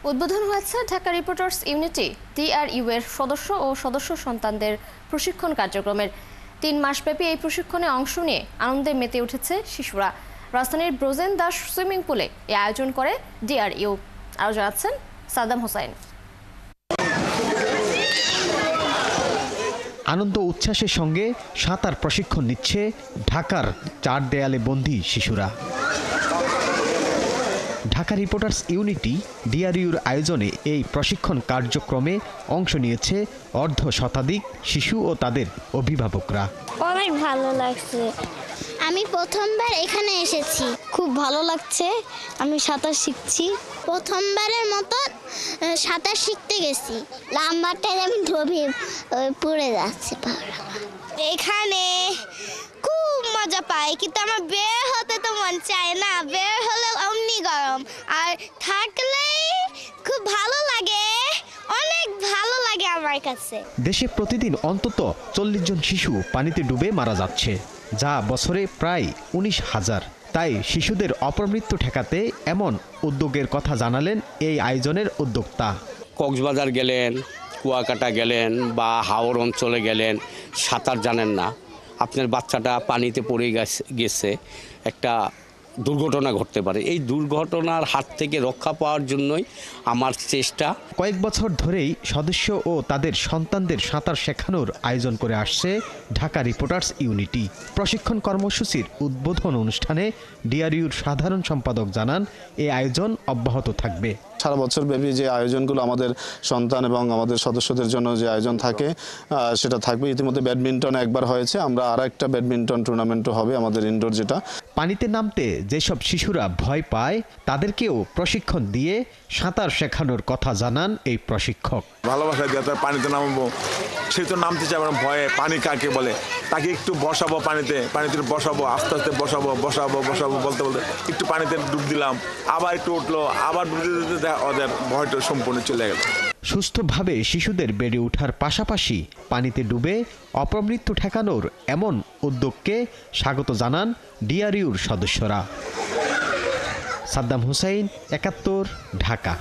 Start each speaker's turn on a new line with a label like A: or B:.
A: উদ্বোধন হয়েছে Dhaka reporters unity DRU এর সদস্য ও সদস্য সন্তানদের প্রশিক্ষণ কার্যক্রমের 3 মাসব্যাপী এই প্রশিক্ষণে অংশ নিয়ে আনন্দে মেতে উঠেছে শিশুরা। রাজধানীর ব্রোজেন দাস সুইমিং পুলে এই আয়োজন করে ডিআরইউ। আরও জানাচ্ছেন সাদ্দাম হোসাইন।
B: আনন্দ উচ্ছ্বাসের সঙ্গে সাঁতার প্রশিক্ষণ নিচ্ছে ঢাকার 4 দেয়ালে বন্দী শিশুরা। ঢাকা রিপোর্টার্স ইউনিটি ডিআরইউর আয়োজনে এই প্রশিক্ষণ কার্যক্রমে অংশ নিয়েছে অর্ধ শতাধিক শিশু ও তাদের অভিভাবকরা।
C: অনেক ভালো লাগছে। আমি প্রথমবার এখানে এসেছি, খুব ভালো লাগছে। আমি সাঁতার শিখছি, প্রথমবারের মতো সাঁতার শিখতে গেছি। লাম্বারটায় আমি ধরে পড়ে যাচ্ছে। এখানে খুব মজা পাই, কিন্তু আমার বের হতে তো মন চায় না। বের হলে অমনি গরম, আর থাকলেই খুব ভালো লাগে। অনেক ভালো লাগে আমার কাছে।
B: দেশে প্রতিদিন অন্তত 40 জন শিশু পানিতে ডুবে মারা যাচ্ছে, যা বছরে প্রায় 19,000। তাই শিশুদের অপমৃত্যু ঠেকাতে এমন উদ্যোগের কথা জানালেন এই আয়োজনের উদ্যোক্তা।
D: কক্সবাজার গেলেন, কুয়াকাটা গেলেন বা হাওর অঞ্চলে গেলেন, সাঁতার জানেন না, আপনার বাচ্চাটা পানিতে পড়ে গেছে, একটা দুর্ঘটনা ঘটতে পারে। এই দুর্ঘটনার হাত থেকে রক্ষা পাওয়ার জন্যই আমার চেষ্টা।
B: কয়েক বছর ধরেই সদস্য ও তাদের সন্তানদের সাঁতার শেখানোর আয়োজন করে আসছে ঢাকা রিপোর্টার্স ইউনিটি। প্রশিক্ষণ কর্মসূচির উদ্বোধন অনুষ্ঠানে ডিআরইউর সাধারণ সম্পাদক জানান, এই আয়োজন অব্যাহত থাকবে।
E: সারা বছর ব্যাপী যে আয়োজনগুলো আমাদের সন্তান এবং আমাদের সদস্যদের জন্য যে আয়োজন থাকে সেটা থাকবে। ইতিমধ্যে ব্যাডমিন্টন একবার হয়েছে, আমরা আর একটা ব্যাডমিন্টন টুর্নামেন্টও হবে আমাদের ইনডোর। যেটা
B: পানিতে নামতে যেসব শিশুরা ভয় পায় তাদেরকেও প্রশিক্ষণ দিয়ে সাঁতার শেখানোর কথা জানান এই প্রশিক্ষক।
F: ভালোবাসা দিয়ে তার পানিতে নামবো, সে তো নামতে চায় ভয়ে। পানি কাকে বলে, তাকে একটু বসাবো, পানিতে বসাবো, আস্তে আস্তে বসাবো বলতে বলতে একটু পানিতে ডুব দিলাম, আবার একটু উঠলো, আবার ডুব দিতে ওদের ভয়টা সম্পূর্ণ চলে গেল।
B: সুস্থভাবে শিশুদের বেড়ে ওঠার পাশাপাশি পানিতে ডুবে অপমৃত্যু ঠেকানোর এমন উদ্যোগকে স্বাগত জানান ডিআরইউর সদস্যরা। সাদ্দাম হোসাইন, 71, ঢাকা।